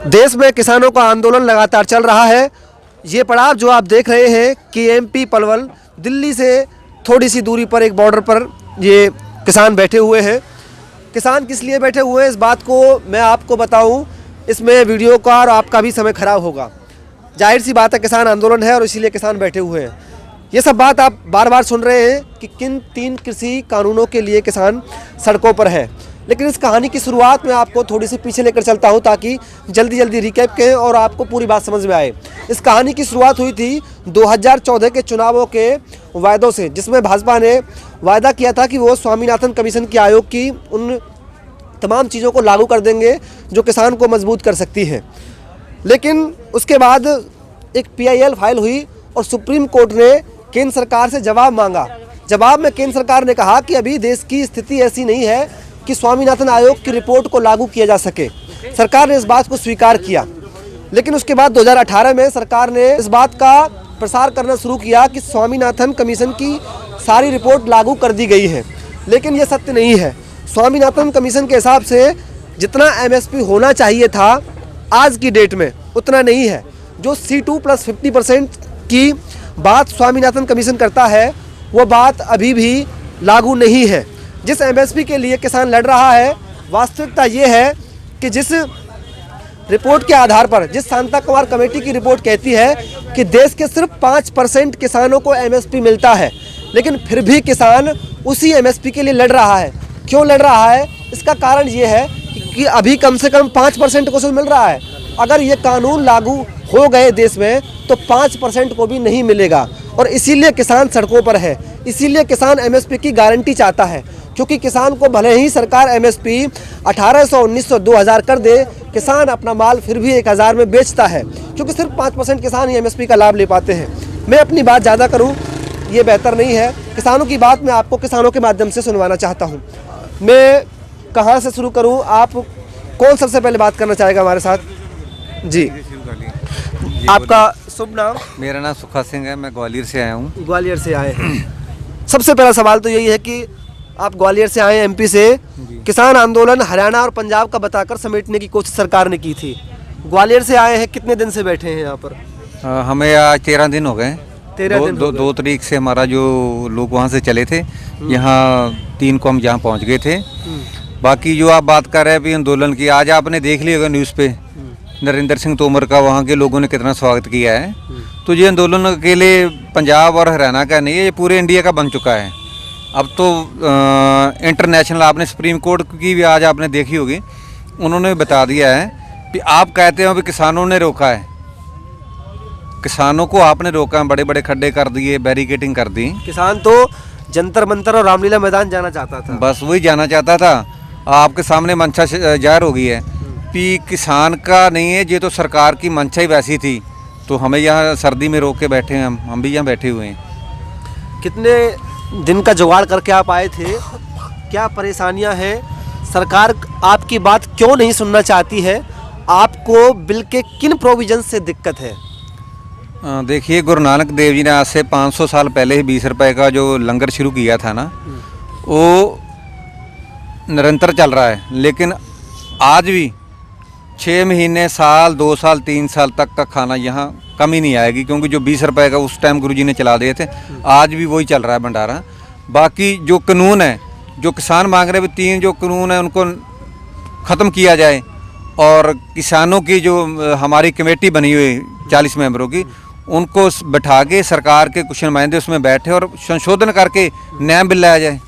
देश में किसानों का आंदोलन लगातार चल रहा है। ये पड़ाव जो आप देख रहे हैं कि एमपी पलवल, दिल्ली से थोड़ी सी दूरी पर एक बॉर्डर पर ये किसान बैठे हुए हैं। किसान किस लिए बैठे हुए हैं इस बात को मैं आपको बताऊं, इसमें वीडियो का और आपका भी समय खराब होगा। जाहिर सी बात है, किसान आंदोलन है और इसीलिए किसान बैठे हुए हैं। ये सब बात आप बार बार सुन रहे हैं कि किन 3 कृषि कानूनों के लिए किसान सड़कों पर है। लेकिन इस कहानी की शुरुआत में आपको थोड़ी सी पीछे लेकर चलता हूं ताकि जल्दी जल्दी रिकैप करें और आपको पूरी बात समझ में आए। इस कहानी की शुरुआत हुई थी 2014 के चुनावों के वायदों से, जिसमें भाजपा ने वायदा किया था कि वो स्वामीनाथन कमीशन के आयोग की उन तमाम चीज़ों को लागू कर देंगे जो किसान को मजबूत कर सकती हैं। लेकिन उसके बाद एक PIL फाइल हुई और सुप्रीम कोर्ट ने केंद्र सरकार से जवाब मांगा। जवाब में केंद्र सरकार ने कहा कि अभी देश की स्थिति ऐसी नहीं है कि स्वामीनाथन आयोग की रिपोर्ट को लागू किया जा सके। सरकार ने इस बात को स्वीकार किया। लेकिन उसके बाद 2018 में सरकार ने इस बात का प्रसार करना शुरू किया कि स्वामीनाथन कमीशन की सारी रिपोर्ट लागू कर दी गई है। लेकिन ये सत्य नहीं है। स्वामीनाथन कमीशन के हिसाब से जितना MSP होना चाहिए था आज की डेट में उतना नहीं है। जो C2 + 50% की बात स्वामीनाथन कमीशन करता है वो बात अभी भी लागू नहीं है। जिस MSP के लिए किसान लड़ रहा है, वास्तविकता ये है कि जिस रिपोर्ट के आधार पर, जिस शांता कुमार कमेटी की रिपोर्ट कहती है कि देश के सिर्फ 5% किसानों को MSP मिलता है, लेकिन फिर भी किसान उसी MSP के लिए लड़ रहा है। क्यों लड़ रहा है? इसका कारण ये है कि अभी कम से कम 5% को मिल रहा है। अगर ये कानून लागू हो गए देश में तो 5% को भी नहीं मिलेगा और इसीलिए किसान सड़कों पर है। इसीलिए किसान MSP की गारंटी चाहता है, क्योंकि किसान को भले ही सरकार MSP 1800, 1900, 2000 कर दे, किसान अपना माल फिर भी 1000 में बेचता है, क्योंकि सिर्फ 5% किसान ही MSP का लाभ ले पाते हैं। मैं अपनी बात ज़्यादा करूं ये बेहतर नहीं है। किसानों की बात मैं आपको किसानों के माध्यम से सुनवाना चाहता हूं। मैं कहां से शुरू करूं? आप कौन सबसे पहले बात करना चाहेगा हमारे साथ? जी, आपका शुभ नाम? मेरा नाम सुखा सिंह है, मैं ग्वालियर से आया हूँ। ग्वालियर से आए हैं। सबसे पहला सवाल तो यही है कि आप ग्वालियर से आए MP से। किसान आंदोलन हरियाणा और पंजाब का बताकर समेटने की कोशिश सरकार ने की थी। ग्वालियर से आए हैं, कितने दिन से बैठे हैं यहाँ पर? हमें आज 13 दिन हो गए। 2 तारीख से हमारा जो लोग वहाँ से चले थे, यहाँ 3 को हम यहाँ पहुँच गए थे। बाकी जो आप बात कर रहे हैं अभी आंदोलन की, आज आपने देख लिया होगा न्यूज़ पे नरेंद्र सिंह तोमर का वहाँ के लोगों ने कितना स्वागत किया है। तो ये आंदोलन अकेले पंजाब और हरियाणा का नहीं है, ये पूरे इंडिया का बन चुका है। अब तो इंटरनेशनल, आपने सुप्रीम कोर्ट की भी आज आपने देखी होगी, उन्होंने बता दिया है कि आप कहते हो कि किसानों ने रोका है, किसानों को आपने रोका है, बड़े बड़े खड्डे कर दिए, बैरिकेडिंग कर दी। किसान तो जंतर मंतर और रामलीला मैदान जाना चाहता था, बस वही जाना चाहता था। आपके सामने मंशा जाहिर हो गई है कि किसान का नहीं है, ये तो सरकार की मंशा ही वैसी थी। तो हमें यहाँ सर्दी में रोक के बैठे हैं, हम भी यहाँ बैठे हुए हैं। कितने दिन का जुगाड़ करके आप आए थे? क्या परेशानियां हैं? सरकार आपकी बात क्यों नहीं सुनना चाहती है? आपको बिल के किन प्रोविजन से दिक्कत है? देखिए, गुरु नानक देव जी ने आज से 500 साल पहले ही 20 रुपए का जो लंगर शुरू किया था ना, वो निरंतर चल रहा है। लेकिन आज भी 6 महीने, साल, 2 साल, 3 साल तक का खाना यहाँ कमी नहीं आएगी, क्योंकि जो 20 रुपए का उस टाइम गुरुजी ने चला दिए थे, आज भी वही चल रहा है भंडारा। बाकी जो कानून है, जो किसान मांग रहे हैं, 3 जो कानून है उनको ख़त्म किया जाए और किसानों की जो हमारी कमेटी बनी हुई 40 मेंबरों की, उनको बैठा के सरकार के कुछ नुमाइंदे उसमें बैठे और संशोधन करके नया बिल लाया जाए।